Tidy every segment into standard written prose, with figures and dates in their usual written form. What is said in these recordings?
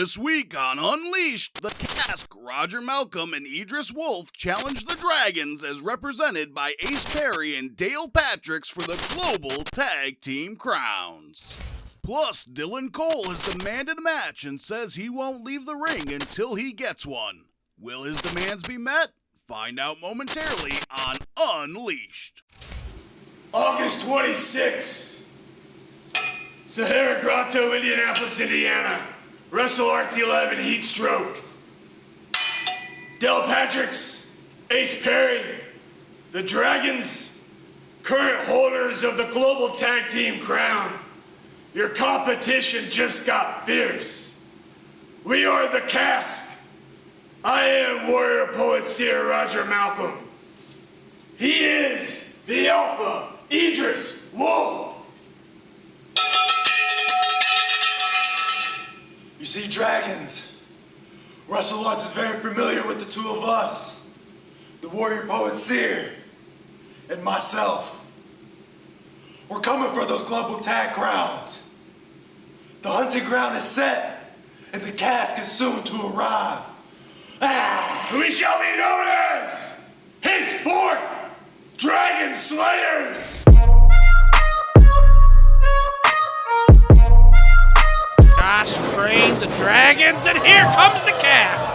This week on Unleashed, the Cask, Roger Malcom, and Edrys Wolff challenge the Dragons as represented by Ace Perry and Dale Patricks for the Global Tag Team Crowns. Plus, Dylan Cole has demanded a match and says he won't leave the ring until he gets one. Will his demands be met? Find out momentarily on Unleashed. August 26th, Sahara Grotto, Indianapolis, Indiana. WrestleARTS 11 Heat Stroke. Dale Patricks, Ace Perry, the Dragons, current holders of the Global Tag Team Crown. Your competition just got fierce. We are the Cask. I am warrior poet seer Roger Malcom. He is the Alpha, Edrys Wolff. You see, Dragons, WrestleARTS is very familiar with the two of us, the warrior poet seer and myself. We're coming for those global tag crowns. The hunting ground is set, and the Cask is soon to arrive. We shall be known as henceforth Dragon Slayers. Josh Crane, the Dragons, and here comes the Cask.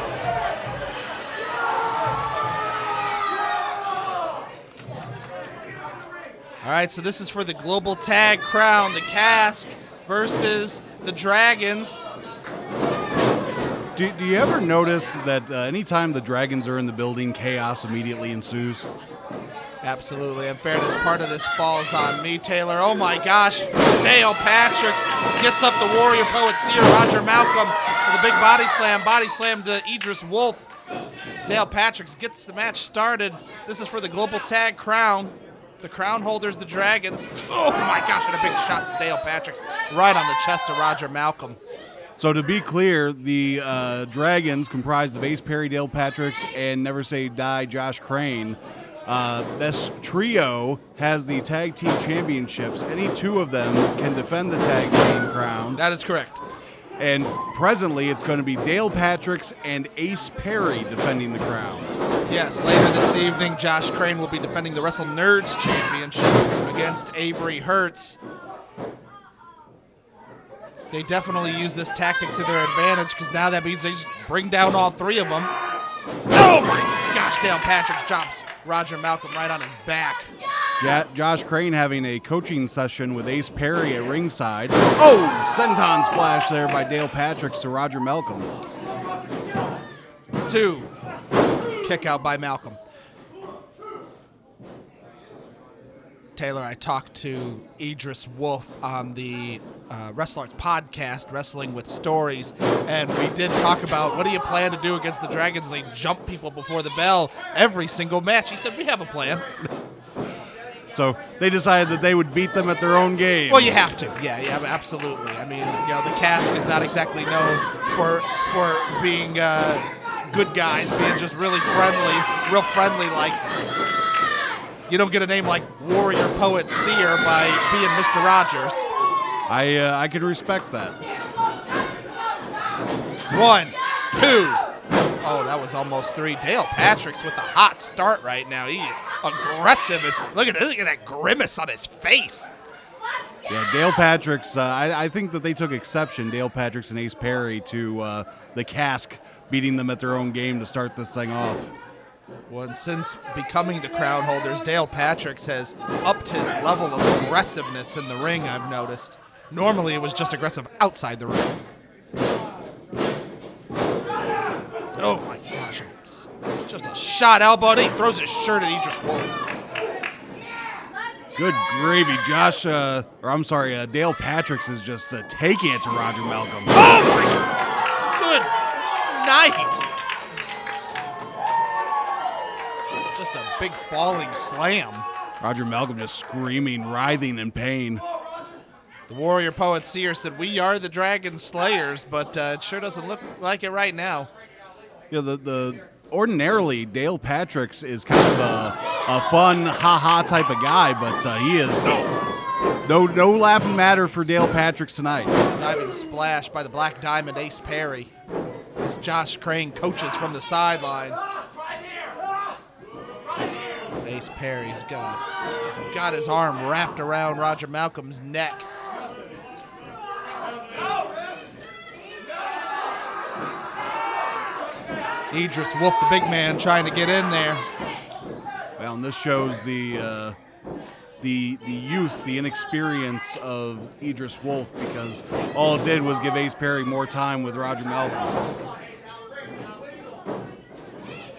All right, so this is for the Global Tag Crown, the Cask versus the Dragons. Do you ever notice that anytime the Dragons are in the building, chaos immediately ensues? Absolutely. In fairness, part of this falls on me, Taylor. Oh my gosh. Dale Patricks gets up the warrior poet seer, Roger Malcom, with a big body slam to Edrys Wolff. Dale Patricks gets the match started. This is for the Global Tag Crown. The crown holders, the Dragons. Oh my gosh, and a big shot to Dale Patricks right on the chest of Roger Malcom. So to be clear, the Dragons, comprised of Ace Perry, Dale Patricks, and Never Say Die Josh Crane, this trio has the tag team championships. Any two of them can defend the tag team crown. That is correct. And presently, it's going to be Dale Patricks and Ace Perry defending the crowns. Yes, later this evening, Josh Crane will be defending the Wrestle Nerds Championship against Avery Hertz. They definitely use this tactic to their advantage because now that means they just bring down all three of them. Oh my gosh, Dale Patricks chops Roger Malcom right on his back. Josh Crane having a coaching session with Ace Perry at ringside. Oh, senton splash there by Dale Patricks to Roger Malcom. 2. Kick out by Malcom. Taylor, I talked to Edrys Wolff on the WrestleARTS podcast, Wrestling with Stories, and we did talk about what do you plan to do against the Dragons? They jump people before the bell every single match. He said, we have a plan. So they decided that they would beat them at their own game. Well, you have to. Yeah, absolutely. I mean, the Cask is not exactly known for being good guys, being just really friendly, real friendly like. You don't get a name like Warrior Poet Seer by being Mr. Rogers. I can respect that. 1, 2. Oh, that was almost 3. Dale Patricks with a hot start right now. He is aggressive. And look at that grimace on his face. Yeah, Dale Patricks, I think that they took exception, Dale Patricks and Ace Perry, to the Cask beating them at their own game to start this thing off. Well, and since becoming the crown holders, Dale Patricks has upped his level of aggressiveness in the ring, I've noticed. Normally it was just aggressive outside the ring. Oh my gosh, just a shot elbow, and he throws his shirt at Edrys Wolff. Good gravy, Dale Patricks is just taking it to Roger Malcom. Oh my good night. Just a big falling slam. Roger Malcom just screaming, writhing in pain. The Warrior Poet Seer said, we are the Dragon Slayers, but it sure doesn't look like it right now. You know, ordinarily, Dale Patricks is kind of a fun, ha-ha type of guy, but he is No laughing matter for Dale Patricks tonight. Diving splash by the Black Diamond Ace Perry. As Josh Crane coaches from the sideline. Ace Perry's got his arm wrapped around Roger Malcolm's neck. Edrys Wolff, the big man, trying to get in there. Well, and this shows the youth, the inexperience of Edrys Wolff, because all it did was give Ace Perry more time with Roger Malcolm.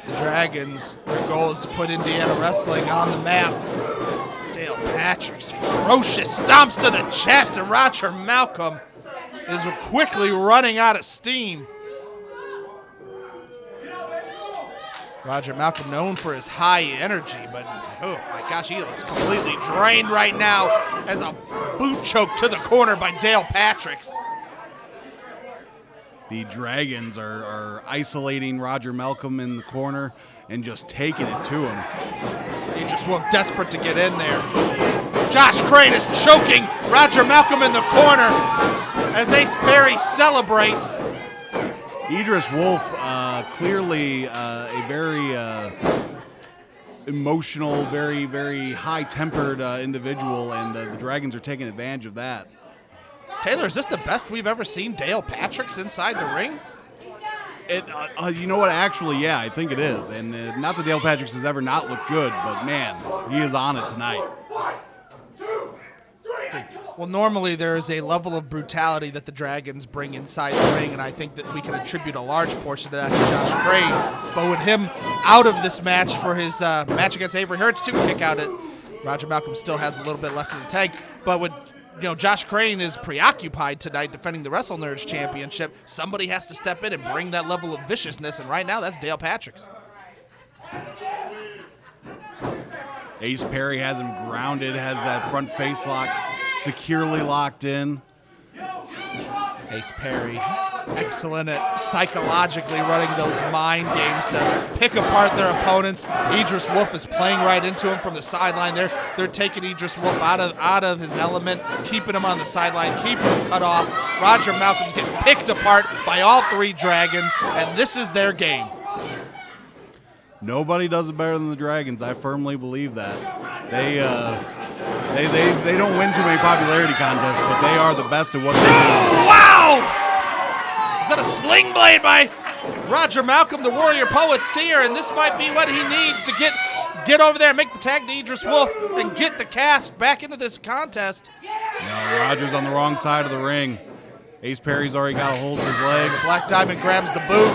The Dragons, their goal is to put Indiana Wrestling on the map. Dale Patrick's ferocious stomps to the chest, and Roger Malcolm is quickly running out of steam. Roger Malcolm known for his high energy, but oh my gosh, he looks completely drained right now as a boot choke to the corner by Dale Patricks. The Dragons are isolating Roger Malcolm in the corner and just taking it to him. Edrys Wolff desperate to get in there. Josh Crane is choking Roger Malcolm in the corner as Ace Perry celebrates. Edrys Wolff, clearly a very emotional, very, very high-tempered individual, and the Dragons are taking advantage of that. Taylor, is this the best we've ever seen Dale Patricks inside the ring? You know what? Actually, yeah, I think it is. And not that Dale Patricks has ever not looked good, but man, he is on it tonight. Well, normally there is a level of brutality that the Dragons bring inside the ring, and I think that we can attribute a large portion of that to Josh Crane. But with him out of this match for his match against Avery Hurts to kick out it, Roger Malcolm still has a little bit left in the tank. But with Josh Crane is preoccupied tonight defending the WrestleNerds Championship, somebody has to step in and bring that level of viciousness, and right now that's Dale Patricks. Ace Perry has him grounded, has that front face lock securely locked in. Ace Perry, excellent at psychologically running those mind games to pick apart their opponents. Edrys Wolff is playing right into him from the sideline. They're taking Edrys Wolff out of his element, keeping him on the sideline, keeping him cut off. Roger Malcolm's getting picked apart by all three Dragons, and this is their game. Nobody does it better than the Dragons. I firmly believe that. They don't win too many popularity contests, but they are the best at what they do. Wow! Is that a sling blade by Roger Malcolm, the Warrior Poet Seer? And this might be what he needs to get over there and make the tag to Edrys Wolff and get the Cask back into this contest. No, Roger's on the wrong side of the ring. Ace Perry's already got a hold of his leg. Black Diamond grabs the boot.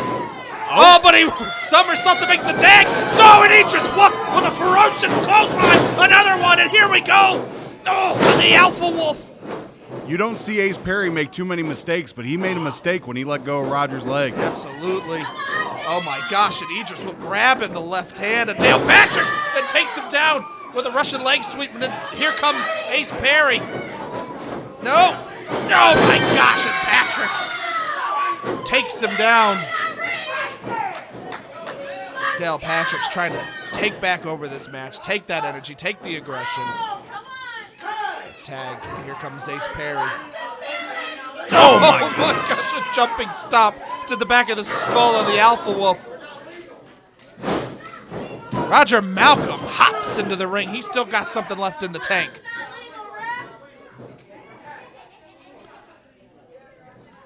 Oh, but he somersaults and makes the tag. No, and Edrys Wolff with a ferocious clothesline. Another one, and here we go. Oh, the Alpha Wolf. You don't see Ace Perry make too many mistakes, but he made a mistake when he let go of Roger's leg. Absolutely. Oh, my gosh, and Edrys will grab in the left hand, and Dale Patricks that takes him down with a Russian leg sweep, and then here comes Ace Perry. No. Oh, my gosh, and Patricks takes him down. Dale Patricks trying to take back over this match, take that energy, take the aggression. Tag, here comes Ace Perry. Oh my gosh, a jumping stop to the back of the skull of the Alpha Wolf. Roger Malcolm hops into the ring. He's still got something left in the tank.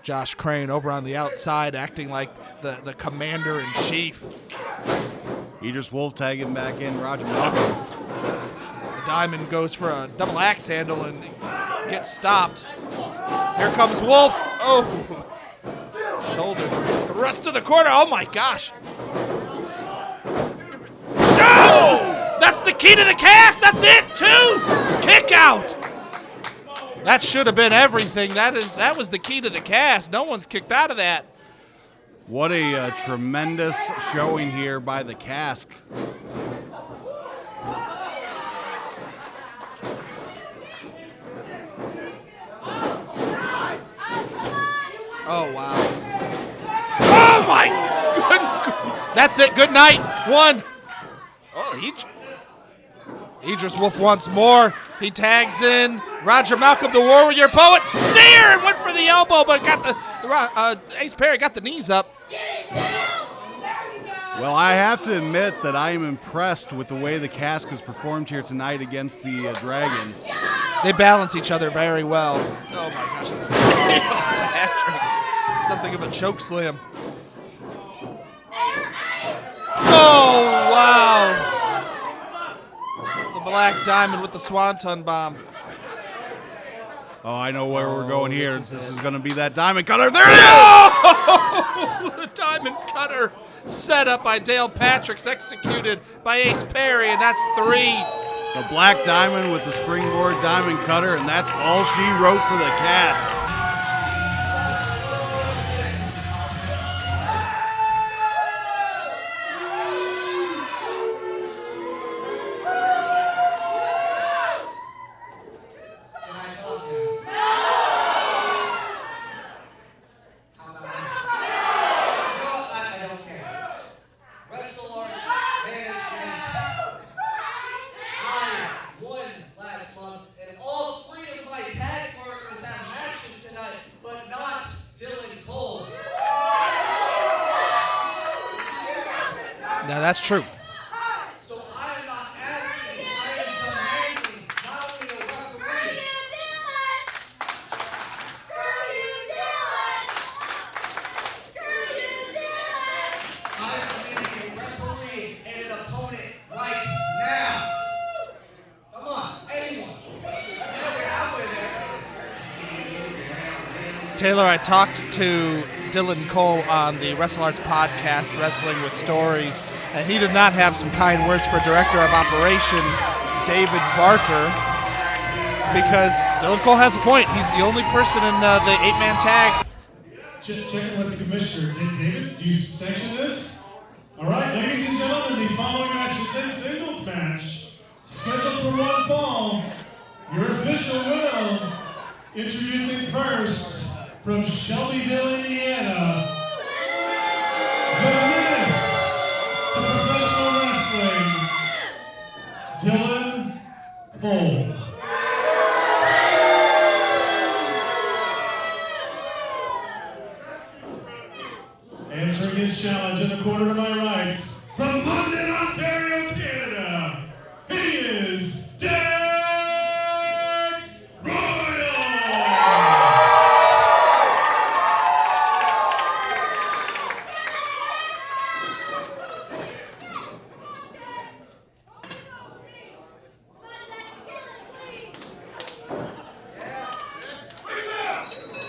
Josh Crane over on the outside acting like the commander-in-chief. Edrys Wolff tagging back in Roger Malcolm. The Diamond goes for a double axe handle and gets stopped. Here comes Wolff. Oh, shoulder. The rest to the corner. Oh my gosh. No! That's the key to the Cask. That's it, too. Kick out. That should have been everything. That was the key to the Cask. No one's kicked out of that. What a tremendous showing here by the Cask. Oh, wow. Oh, my goodness. That's it. Good night. One. Oh, Idris Wolff once more. He tags in Roger Malcom, the Warrior Poet. Sear and went for the elbow, but got the Ace Perry got the knees up. Well, I have to admit that I am impressed with the way the Cask has performed here tonight against the Dragons. They balance each other very well. Oh my gosh. Patrick. Something of a choke slam. Oh, wow. The Black Diamond with the Swanton Bomb. Oh, I know where we're going here. This is going to be that Diamond Cutter. There it is! The Diamond Cutter set up by Dale Patrick's, executed by Ace Perry, and that's 3. The Black Diamond with the springboard Diamond Cutter, and that's all she wrote for the Cask. Now that's true. So I am not asking, I am demanding not only a referee. I am demanding a referee and an opponent right now. Come on, anyone. Taylor, I talked to Dylan Cole on the WrestleARTS podcast, Wrestling with Stories, and he did not have some kind words for Director of Operations, David Barker, because Dylan Cole has a point. He's the only person in the 8-man tag. Checking with the commissioner. David, do you sanction this? All right, ladies and gentlemen, the following match is a singles match scheduled for one fall. Your official will, introducing first from Shelbyville, Indiana, the menace to professional wrestling, Dylan Cole. Answering his challenge in the corner to my right, from London, Ontario, Canada, he is Dex Royal!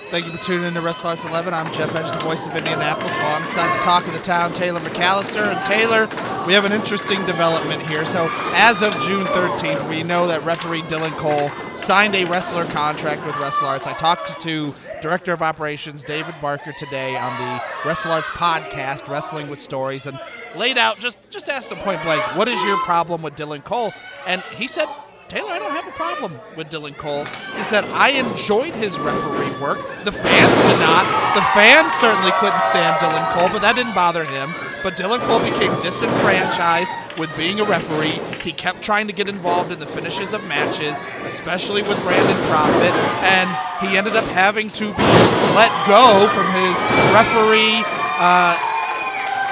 Thank you for tuning in to WrestleARTS 11. I'm Jeff Edge, the voice of Indianapolis, alongside the talk of the town, Taylor McAllister. And Taylor, we have an interesting development here. So as of June 13th, we know that referee Dylan Cole signed a wrestler contract with WrestleARTS. I talked to Director of Operations David Barker today on the WrestleARTS podcast, Wrestling with Stories, and laid out, just asked him point blank, what is your problem with Dylan Cole? And he said, Taylor, I don't have a problem with Dylan Cole. He said, I enjoyed his referee work. The fans did not. The fans certainly couldn't stand Dylan Cole, but that didn't bother him. But Dylan Cole became disenfranchised with being a referee. He kept trying to get involved in the finishes of matches, especially with Brandon Profit, and he ended up having to be let go from his referee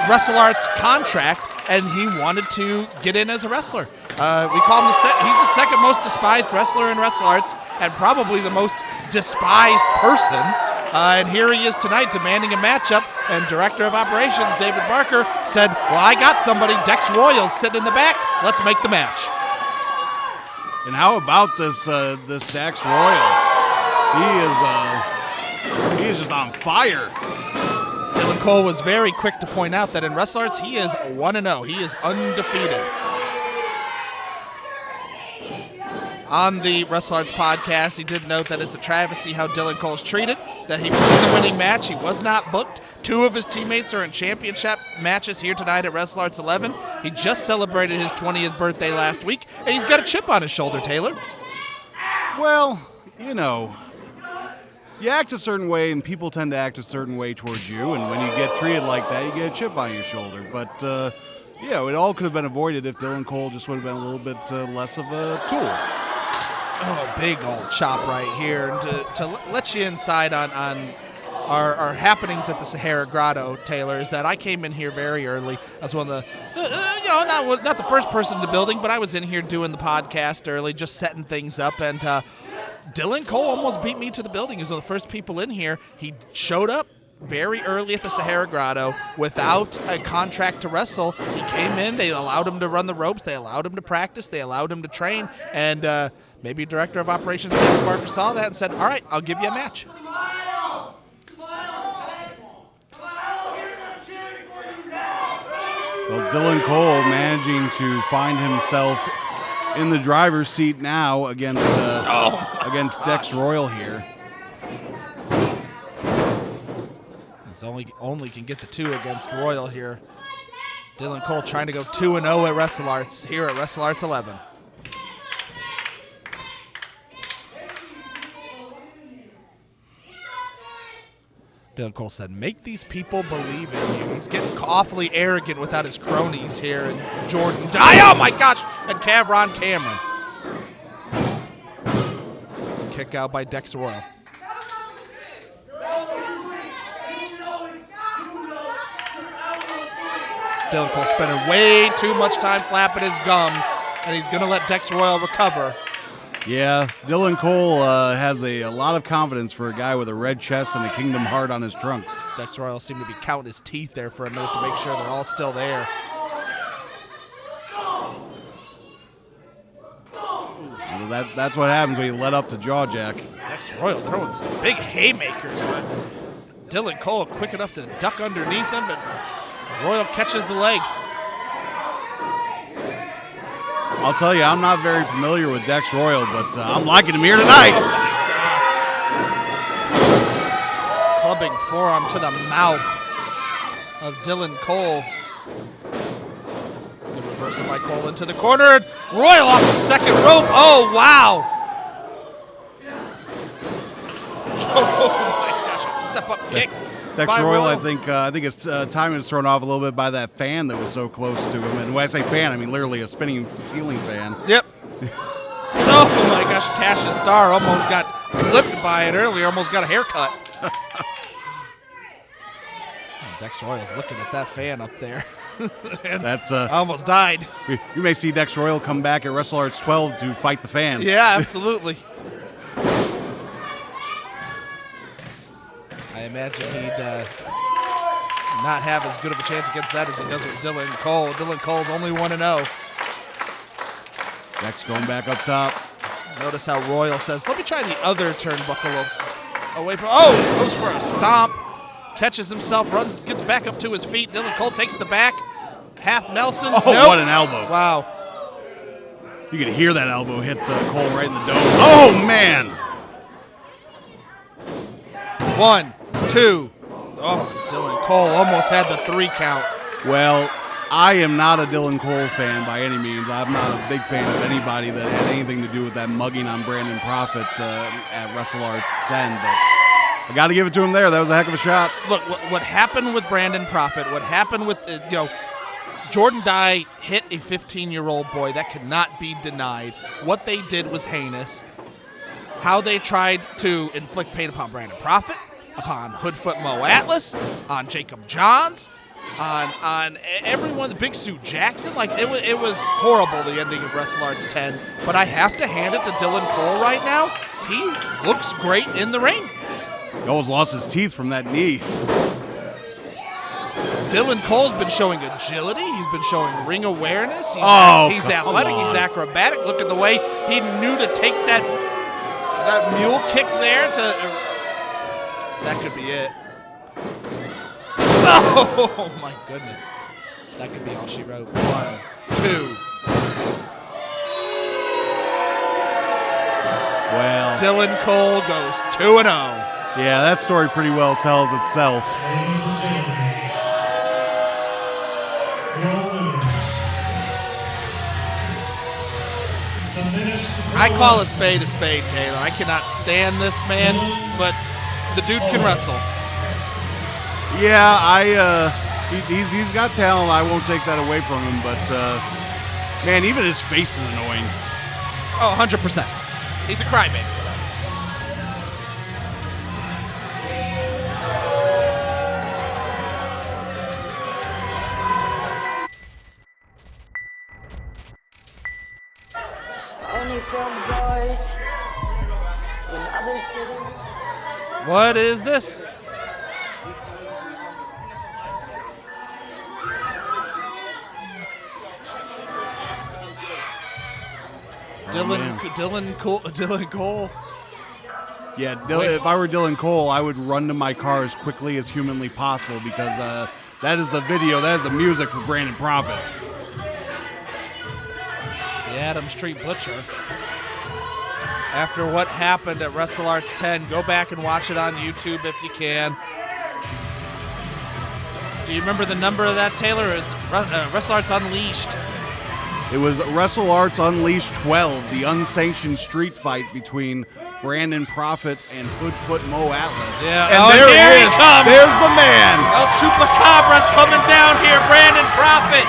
WrestleARTS contract, and he wanted to get in as a wrestler. We call him he's the second most despised wrestler in WrestleARTS, and probably the most despised person. And here he is tonight demanding a matchup, and Director of Operations David Barker said, well, I got somebody, Dex Royal, sitting in the back. Let's make the match. And how about this Dex Royal? He is just on fire. Dylan Cole was very quick to point out that in WrestleARTS, he is 1-0. He is undefeated. On the WrestleARTS podcast, he did note that it's a travesty how Dylan Cole's treated, that he was in the winning match, he was not booked. 2 of his teammates are in championship matches here tonight at WrestleARTS 11. He just celebrated his 20th birthday last week, and he's got a chip on his shoulder, Taylor. Well, you know, you act a certain way, and people tend to act a certain way towards you, and when you get treated like that, you get a chip on your shoulder. But, Yeah, it all could have been avoided if Dylan Cole just would have been a little bit less of a tool. Oh, big old chop right here. And to let you inside on our happenings at the Sahara Grotto, Taylor, is that I came in here very early. I was one of the, not the first person in the building, but I was in here doing the podcast early, just setting things up. And Dylan Cole almost beat me to the building. He was one of the first people in here. He showed up very early at the Sahara Grotto without a contract to wrestle. He came in. They allowed him to run the ropes. They allowed him to practice. They allowed him to train. And maybe Director of Operations David Barker saw that and said, all right, I'll give you a match. Well, Dylan Cole managing to find himself in the driver's seat now against Dex Royal here. He's only can get the 2 against Royal here. Dylan Cole trying to go 2-0 at WrestleARTS here at WrestleARTS 11. Dylan Cole said, make these people believe in you. He's getting awfully arrogant without his cronies here. And Jordan Dye, oh my gosh, and Cavron Cameron. Kick out by Dex Royal. Dylan Cole spending way too much time flapping his gums, and he's going to let Dex Royal recover. Yeah, Dylan Cole has a lot of confidence for a guy with a red chest and a Kingdom Heart on his trunks. Dex Royal seemed to be counting his teeth there for a minute to make sure they're all still there. That's what happens when you let up to jaw jack. Dex Royal throwing some big haymakers, but Dylan Cole quick enough to duck underneath him, but Royal catches the leg. I'll tell you, I'm not very familiar with Dex Royal, but I'm liking him here tonight. Clubbing forearm to the mouth of Dylan Cole. The reversal by Cole into the corner. Royal off the second rope. Oh, wow. Oh, my gosh, a step-up kick. Dex Royal, I think his timing was thrown off a little bit by that fan that was so close to him. And when I say fan, I mean literally a spinning ceiling fan. Yep. Oh my gosh, Cassius Star almost got clipped by it earlier, almost got a haircut. Dex Royal's looking at that fan up there. That's almost died. You may see Dex Royal come back at WrestleARTS 12 to fight the fan. Yeah, absolutely. I imagine he'd not have as good of a chance against that as he does with Dylan Cole. Dylan Cole's only 1-0. Dex going back up top. Notice how Royal says, let me try the other turnbuckle away from. Oh, goes for a stomp. Catches himself, runs, gets back up to his feet. Dylan Cole takes the back. Half Nelson. Oh, nope. What an elbow. Wow. You could hear that elbow hit Cole right in the dome. Oh, man. 1, 2. Oh, Dylan Cole almost had the 3 count. Well, I am not a Dylan Cole fan by any means. I'm not a big fan of anybody that had anything to do with that mugging on Brandon Prophet at WrestleARTS 10, but I got to give it to him there. That was a heck of a shot. Look, what happened with Brandon Prophet, what happened with, Jordan Dye hit a 15-year-old boy. That could not be denied. What they did was heinous. How they tried to inflict pain upon Brandon Prophet, upon Hoodfoot Mo Atlas, on Jacob Johns, on everyone, the Big Sue Jackson. Like, it was horrible, the ending of WrestleARTS 10. But I have to hand it to Dylan Cole right now. He looks great in the ring. He almost lost his teeth from that knee. Dylan Cole's been showing agility. He's been showing ring awareness. He's athletic. On. He's acrobatic. Look at the way he knew to take that mule kick there to. That could be it. Oh my goodness. That could be all she wrote. 1, 2. Well, Dylan Cole goes 2-0. Yeah, that story pretty well tells itself. Ladies and gentlemen, your winner. I call a spade, Taylor. I cannot stand this man, but the dude can wrestle. Yeah, He's got talent. I won't take that away from him, but man, even his face is annoying. Oh, 100%. He's a crybaby. Only film good when others sitting. What is this? Dylan Cole. Yeah, if I were Dylan Cole, I would run to my car as quickly as humanly possible because that is the video, that is the music for Brandon Profit. The Adam Street Butcher. After what happened at WrestleARTS 10, go back and watch it on YouTube if you can. Do you remember the number of that, Taylor? It was WrestleARTS Unleashed. It was WrestleARTS Unleashed 12, the unsanctioned street fight between Brandon Profit and Hoodfoot Mo Atlas. Yeah, and there he comes. There's the man. El Chupacabra's coming down here, Brandon Profit.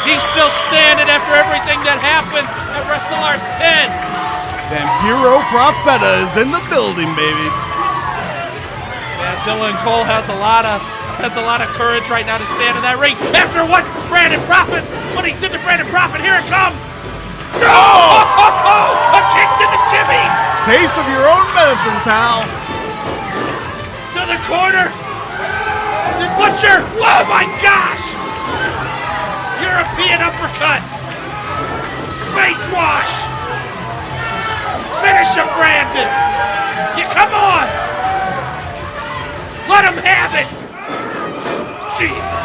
He's still standing after everything that happened at WrestleARTS 10. Vampiro Profeta is in the building, baby. Yeah, Dylan Cole has a lot of courage right now to stand in that ring. After what he did to Brandon Profit, here it comes. A kick to the jimmies. Taste of your own medicine, pal. To the corner. The Butcher. Oh my gosh. European uppercut. Face wash. Finish him, Brandon. Come on. Let him have it. Jesus.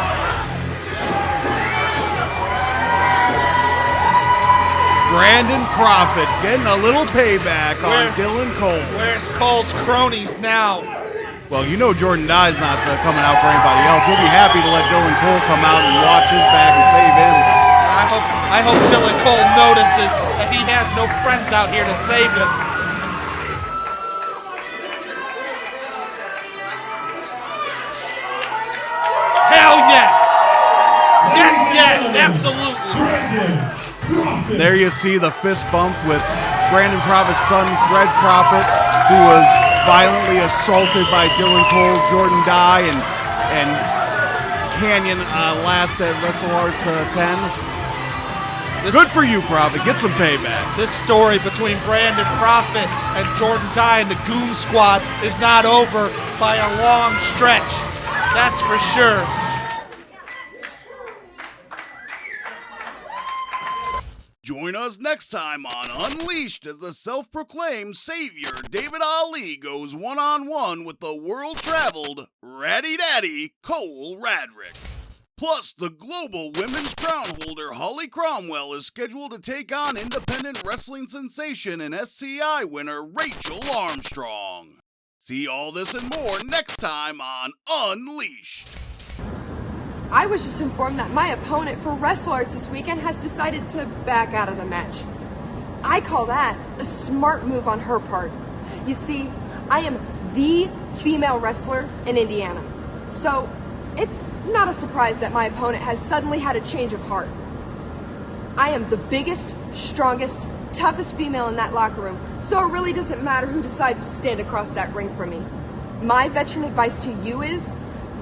Brandon Profit getting a little payback on Dylan Cole. Where's Cole's cronies now? Well, you know Jordan Dye's not coming out for anybody else. He'll be happy to let Dylan Cole come out and watch his back and save him. I hope Dylan Cole notices that he has no friends out here to save him. Hell yes! Yes, absolutely. There you see the fist bump with Brandon Profit's son, Fred Profit, who was violently assaulted by Dylan Cole, Jordan Dye, and Canyon last at WrestleARTS 10. Good for you, Profit. Get some payback. This story between Brandon Profit and Jordan Dye and the Goon Squad is not over by a long stretch. That's for sure. Join us next time on Unleashed as the self-proclaimed savior David Ali goes one-on-one with the world-traveled Ratty Daddy Cole Radrick. Plus, the global women's crown holder Holly Cromwell is scheduled to take on independent wrestling sensation and SCI winner Rachel Armstrong. See all this and more next time on Unleashed. I was just informed that my opponent for WrestleARTS this weekend has decided to back out of the match. I call that a smart move on her part. You see, I am the female wrestler in Indiana. So, it's not a surprise that my opponent has suddenly had a change of heart. I am the biggest, strongest, toughest female in that locker room, so it really doesn't matter who decides to stand across that ring from me. My veteran advice to you is,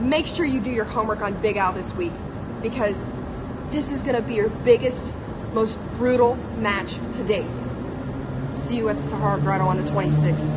make sure you do your homework on Big Al this week, because this is going to be your biggest, most brutal match to date. See you at Sahara Grotto on the 26th.